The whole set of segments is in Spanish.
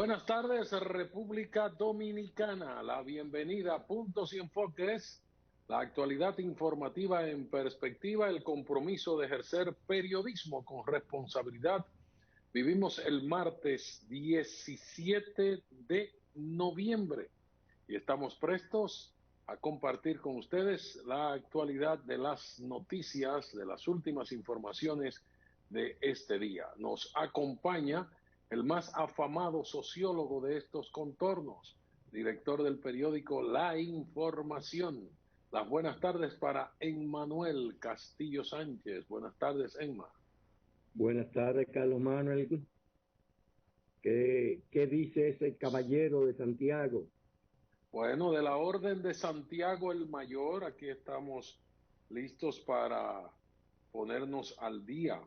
Buenas tardes, República Dominicana. La bienvenida a Puntos y Enfoques, la actualidad informativa en perspectiva, el compromiso de ejercer periodismo con responsabilidad. Vivimos el martes 17 de noviembre y estamos prestos a compartir con ustedes la actualidad de las noticias, de las últimas informaciones de este día. Nos acompaña el más afamado sociólogo de estos contornos, director del periódico La Información. Las buenas tardes para Emmanuel Castillo Sánchez. Buenas tardes, Emma. Buenas tardes, Carlos Manuel. ¿Qué dice ese caballero de Santiago? Bueno, de la Orden de Santiago el Mayor, aquí estamos listos para ponernos al día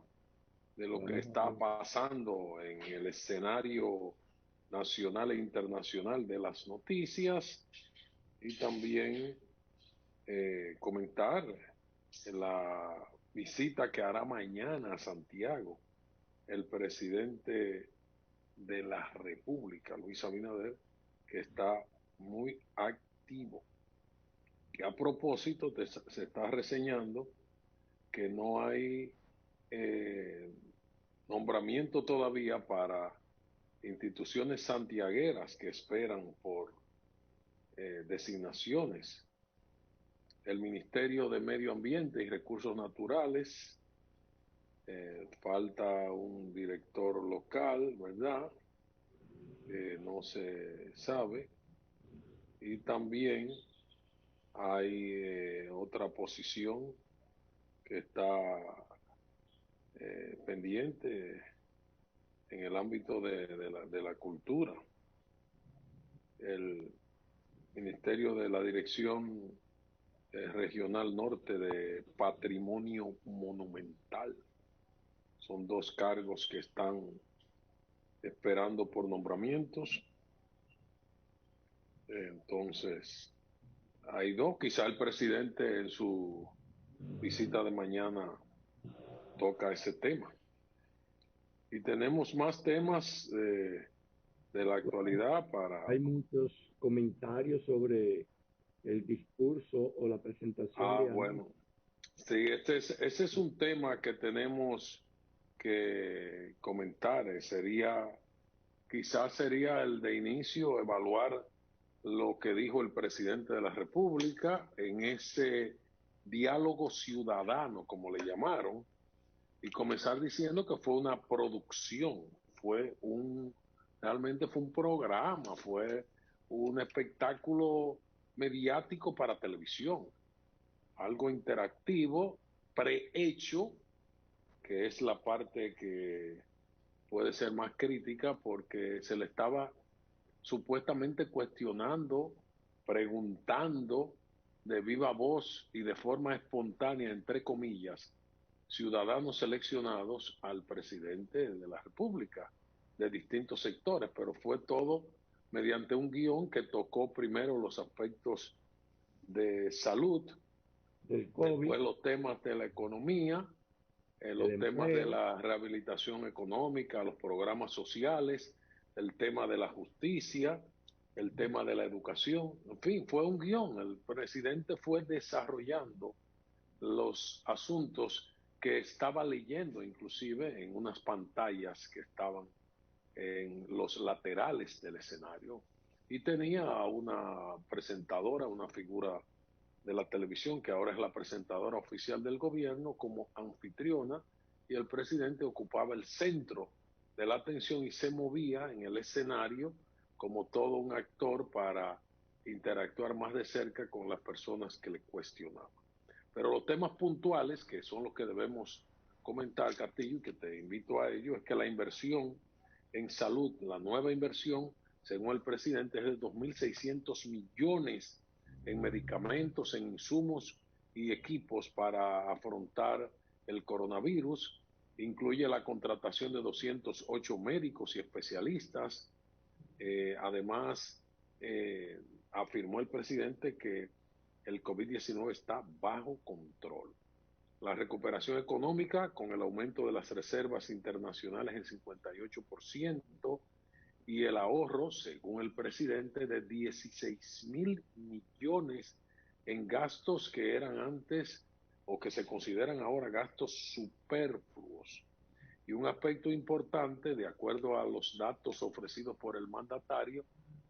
de lo que está pasando en el escenario nacional e internacional de las noticias y también comentar la visita que hará mañana a Santiago el presidente de la República, Luis Abinader, que está muy activo. Que a propósito se está reseñando que no hay nombramiento todavía para instituciones santiagueras que esperan por designaciones. El Ministerio de Medio Ambiente y Recursos Naturales, falta un director local, ¿verdad? No se sabe. Y también hay otra posición que está pendiente en el ámbito de la cultura. El Ministerio de la Dirección Regional Norte de Patrimonio Monumental. Son dos cargos que están esperando por nombramientos. Entonces, hay dos. Quizá el presidente en su visita de mañana toca ese tema. Y tenemos más temas de la actualidad para... Hay muchos comentarios sobre el discurso o la presentación de Ana. Bueno. Sí, ese es un tema que tenemos que comentar. Quizás sería el de inicio, evaluar lo que dijo el presidente de la República en ese diálogo ciudadano, como le llamaron, y comenzar diciendo que fue una producción, realmente fue un programa, fue un espectáculo mediático para televisión, algo interactivo, prehecho, que es la parte que puede ser más crítica porque se le estaba supuestamente cuestionando, preguntando de viva voz y de forma espontánea, entre comillas, ciudadanos seleccionados al presidente de la República de distintos sectores, pero fue todo mediante un guión que tocó primero los aspectos de salud, Del COVID, después los temas de la economía, el los temas de empleo. la rehabilitación económica, los programas sociales, el tema de la justicia, el tema de la educación. En fin, fue un guión. El presidente fue desarrollando los asuntos que estaba leyendo, inclusive en unas pantallas que estaban en los laterales del escenario. Y tenía una presentadora, una figura de la televisión, que ahora es la presentadora oficial del gobierno, como anfitriona, y el presidente ocupaba el centro de la atención y se movía en el escenario como todo un actor para interactuar más de cerca con las personas que le cuestionaban. Pero los temas puntuales, que son los que debemos comentar, Castillo, y que te invito a ello, es que la inversión en salud, la nueva inversión, según el presidente, es de 2.600 millones en medicamentos, en insumos y equipos para afrontar el coronavirus. Incluye la contratación de 208 médicos y especialistas. Además, afirmó el presidente que el COVID-19 está bajo control. La recuperación económica con el aumento de las reservas internacionales en 58% y el ahorro, según el presidente, de 16.000 millones en gastos que eran antes o que se consideran ahora gastos superfluos. Y un aspecto importante, de acuerdo a los datos ofrecidos por el mandatario,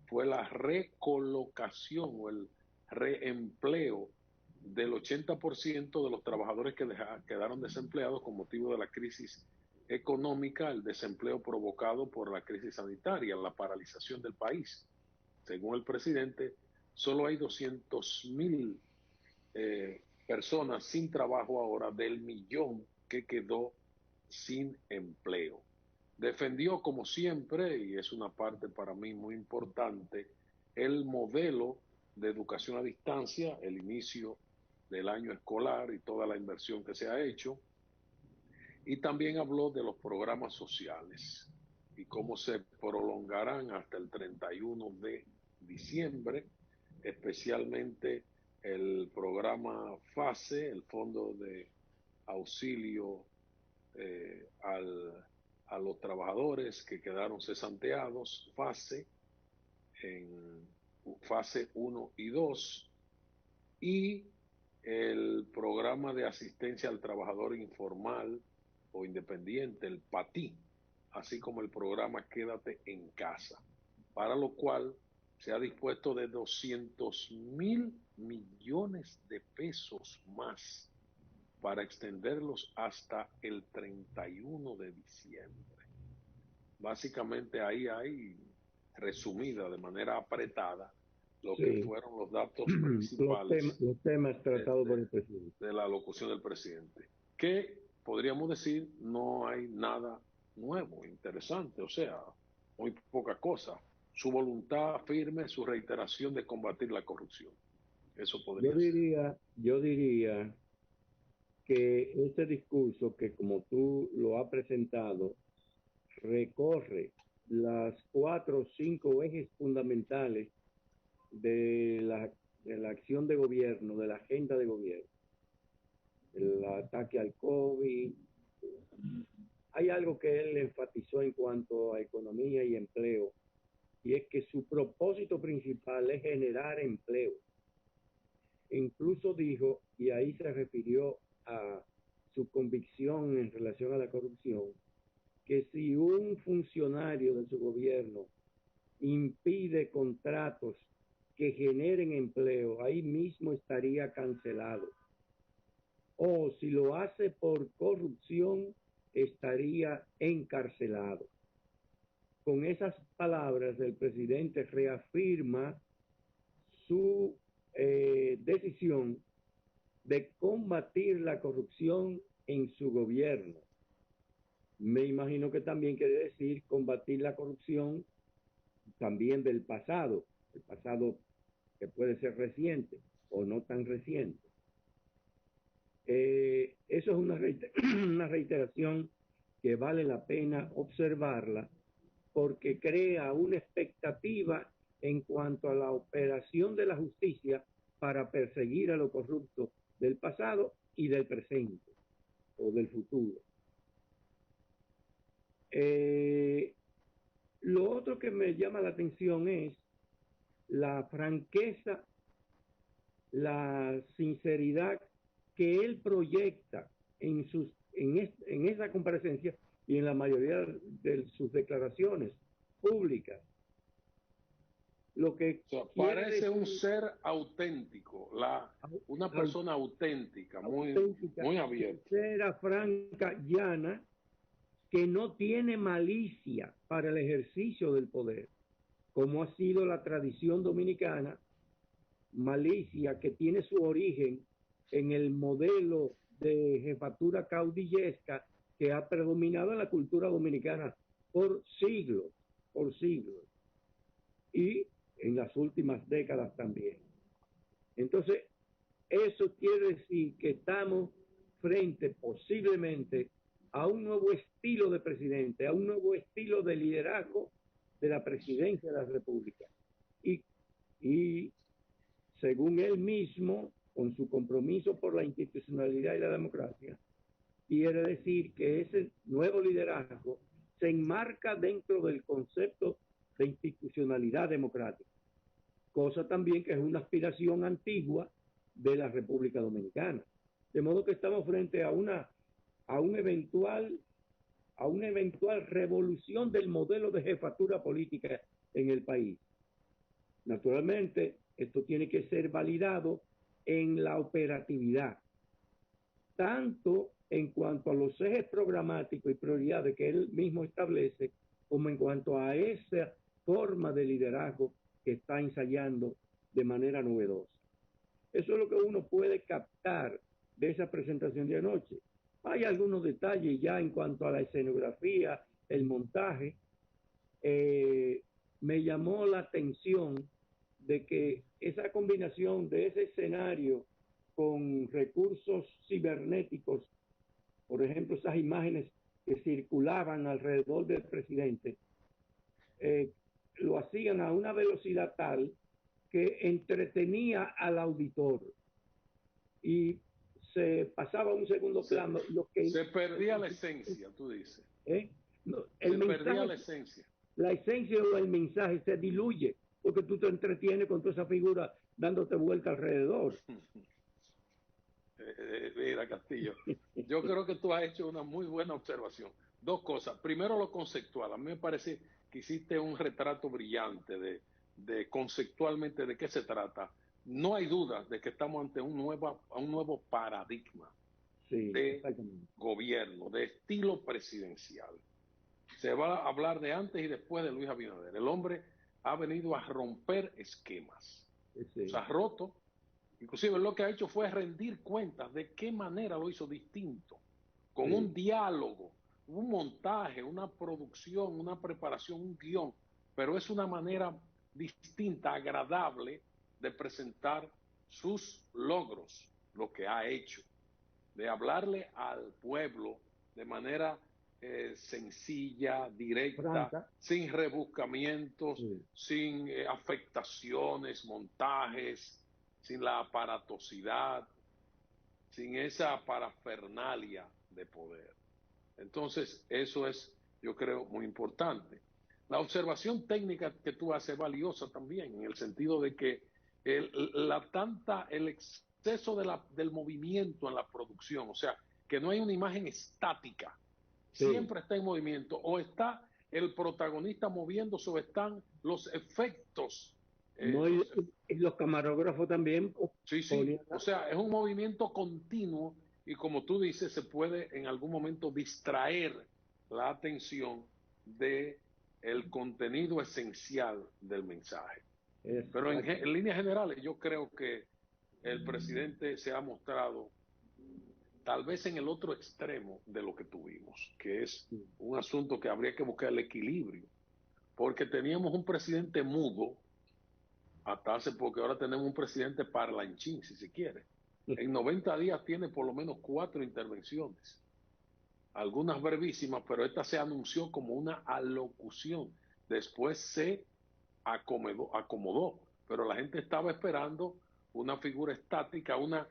fue la recolocación o el reempleo del 80% de los trabajadores que quedaron desempleados con motivo de la crisis económica, el desempleo provocado por la crisis sanitaria, la paralización del país. Según el presidente, solo hay 200.000 personas sin trabajo ahora del millón que quedó sin empleo. Defendió, como siempre, y es una parte para mí muy importante, el modelo de educación a distancia, el inicio del año escolar y toda la inversión que se ha hecho. Y también habló de los programas sociales y cómo se prolongarán hasta el 31 de diciembre, especialmente el programa FASE, el Fondo de Auxilio a los trabajadores que quedaron cesanteados, FASE, en fase 1 y 2, y el programa de asistencia al trabajador informal o independiente, el PATI, así como el programa Quédate en Casa, para lo cual se ha dispuesto de 200.000 millones de pesos más para extenderlos hasta el 31 de diciembre. Básicamente ahí hay resumida de manera apretada lo que fueron los datos principales los temas tratados por el presidente. De la locución del presidente. Que podríamos decir no hay nada nuevo, interesante, o sea, muy poca cosa. Su voluntad firme, su reiteración de combatir la corrupción. Eso podría ser. Yo diría que este discurso que como tú lo has presentado recorre las 4 o 5 ejes fundamentales de la acción de gobierno, de la agenda de gobierno. El ataque al COVID. Hay algo que él enfatizó en cuanto a economía y empleo, y es que su propósito principal es generar empleo. Incluso dijo, y ahí se refirió a su convicción en relación a la corrupción, que si un funcionario de su gobierno impide contratos que generen empleo, ahí mismo estaría cancelado. O si lo hace por corrupción, estaría encarcelado. Con esas palabras, el presidente reafirma su decisión de combatir la corrupción en su gobierno. Me imagino que también quiere decir combatir la corrupción también del pasado, el pasado que puede ser reciente o no tan reciente. Eso es una reiteración que vale la pena observarla porque crea una expectativa en cuanto a la operación de la justicia para perseguir a los corruptos del pasado y del presente o del futuro. Lo otro que me llama la atención es la franqueza, la sinceridad que él proyecta en esa comparecencia y en la mayoría de sus declaraciones públicas. Lo que parece decir, un ser auténtico, una persona auténtica, muy abierta. Sincera, franca, llana, que no tiene malicia para el ejercicio del poder, como ha sido la tradición dominicana, malicia que tiene su origen en el modelo de jefatura caudillesca que ha predominado en la cultura dominicana por siglos, y en las últimas décadas también. Entonces, eso quiere decir que estamos frente posiblemente a un nuevo estilo de presidente, a un nuevo estilo de liderazgo de la presidencia de la República. Y según él mismo, con su compromiso por la institucionalidad y la democracia, quiere decir que ese nuevo liderazgo se enmarca dentro del concepto de institucionalidad democrática, cosa también que es una aspiración antigua de la República Dominicana. De modo que estamos frente a una eventual revolución del modelo de jefatura política en el país. Naturalmente, esto tiene que ser validado en la operatividad, tanto en cuanto a los ejes programáticos y prioridades que él mismo establece, como en cuanto a esa forma de liderazgo que está ensayando de manera novedosa. Eso es lo que uno puede captar de esa presentación de anoche. Hay algunos detalles ya en cuanto a la escenografía, el montaje. Me llamó la atención de que esa combinación de ese escenario con recursos cibernéticos, por ejemplo, esas imágenes que circulaban alrededor del presidente, lo hacían a una velocidad tal que entretenía al auditor y se pasaba a un segundo plano. Se perdía la esencia, tú dices. No, se perdía la esencia. La esencia o el mensaje se diluye porque tú te entretienes con toda esa figura dándote vuelta alrededor. Mira, Castillo, yo creo que tú has hecho una muy buena observación. Dos cosas. Primero, lo conceptual. A mí me parece que hiciste un retrato brillante de conceptualmente de qué se trata. No hay duda de que estamos ante un nuevo paradigma de gobierno, de estilo presidencial. Se va a hablar de antes y después de Luis Abinader. El hombre ha venido a romper esquemas. Se ha roto. Inclusive lo que ha hecho fue rendir cuentas de qué manera lo hizo distinto, con un diálogo, un montaje, una producción, una preparación, un guión, pero es una manera distinta, agradable de presentar sus logros, lo que ha hecho, de hablarle al pueblo de manera sencilla, directa, Franca, sin rebuscamientos, sin afectaciones, montajes, sin la aparatosidad, sin esa parafernalia de poder. Entonces, eso es, yo creo, muy importante. La observación técnica que tú haces es valiosa también, en el sentido de que el exceso del movimiento en la producción, o sea, que no hay una imagen estática, siempre está en movimiento, o está el protagonista moviéndose o están los efectos. No, y los camarógrafos también. Sí, o sea, es un movimiento continuo y como tú dices, se puede en algún momento distraer la atención de el contenido esencial del mensaje. Pero en líneas generales, yo creo que el presidente se ha mostrado tal vez en el otro extremo de lo que tuvimos, que es un asunto que habría que buscar el equilibrio, porque teníamos un presidente mudo hasta hace poco, ahora tenemos un presidente parlanchín, si se quiere. En 90 días tiene por lo menos 4 intervenciones, algunas brevísimas, pero esta se anunció como una alocución. Después se acomodó, pero la gente estaba esperando una figura estática, una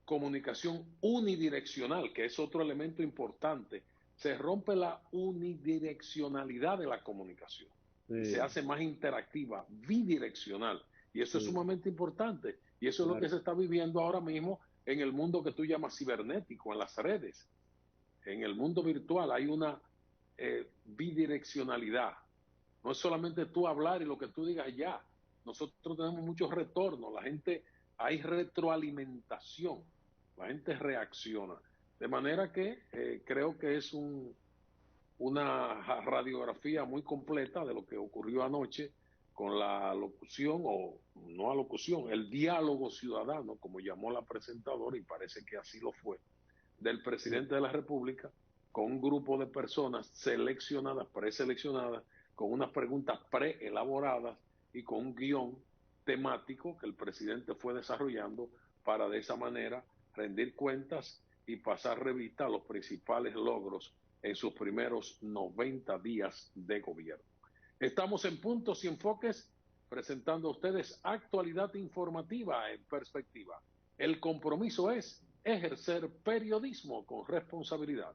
comunicación unidireccional, que es otro elemento importante. Se rompe la unidireccionalidad de la comunicación. Y se hace más interactiva, bidireccional. Y eso es sumamente importante. Y eso es lo que se está viviendo ahora mismo en el mundo que tú llamas cibernético, en las redes. En el mundo virtual hay una bidireccionalidad. No es solamente tú hablar y lo que tú digas ya. Nosotros tenemos muchos retornos. La gente, hay retroalimentación. La gente reacciona. De manera que creo que es una radiografía muy completa de lo que ocurrió anoche con la alocución, o no alocución, el diálogo ciudadano, como llamó la presentadora, y parece que así lo fue, del presidente de la República, con un grupo de personas seleccionadas, preseleccionadas, con unas preguntas preelaboradas y con un guión temático que el presidente fue desarrollando para de esa manera rendir cuentas y pasar revista a los principales logros en sus primeros 90 días de gobierno. Estamos en Puntos y Enfoques, presentando a ustedes actualidad informativa en perspectiva. El compromiso es ejercer periodismo con responsabilidad.